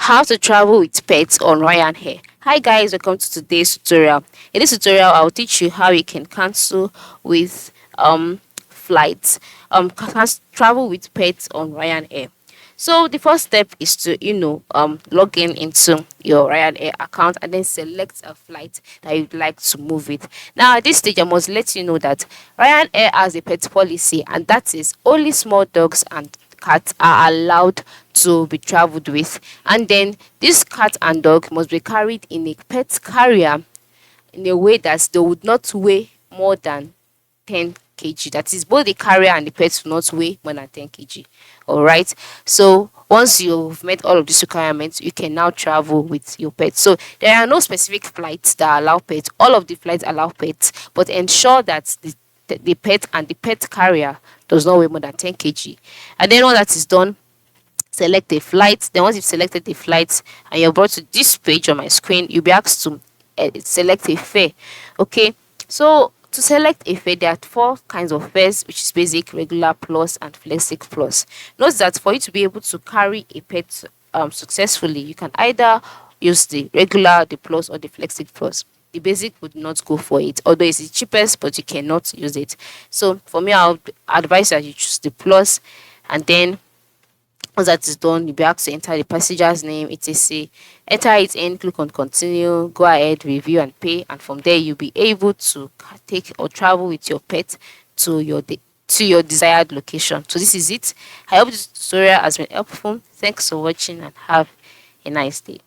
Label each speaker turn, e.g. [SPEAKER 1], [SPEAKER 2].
[SPEAKER 1] How to travel with pets on RyanAir. Hi guys, welcome to today's tutorial. In this tutorial, I'll teach you how you can cancel with flights, travel with pets on RyanAir. So the first step is to log in into your RyanAir account and then select a flight that you'd like to move with. Now at this stage, I must let you know that RyanAir has a pet policy, and that is only small dogs and cats are allowed to be traveled with, and then this cat and dog must be carried in a pet carrier in a way that they would not weigh more than 10 kg. That is, both the carrier and the pets will not weigh more than 10 kg. All right. So once you've met all of these requirements, you can now travel with your pets. So there are no specific flights that allow pets. All of the flights allow pets, but ensure that the pet and the pet carrier does not weigh more than 10 kg. And then all that is done, select a flight. Then once you've selected the flight and you're brought to this page on my screen, you'll be asked to select a fare. Okay, so to select a fare, there are four kinds of fares, which is basic, regular, plus, and flexi plus. Note that for you to be able to carry a pet successfully, you can either use the regular, the plus, or the flexi plus. The basic would not go for it, although it's the cheapest, but you cannot use it. So for me, I would advise that you choose the plus, and then once that is done, you'll be asked to enter the passenger's name, etc. Enter it in, click on continue, go ahead, review and pay, and from there you'll be able to take or travel with your pet to your desired location. So this is it. I hope this tutorial has been helpful. Thanks for watching and have a nice day.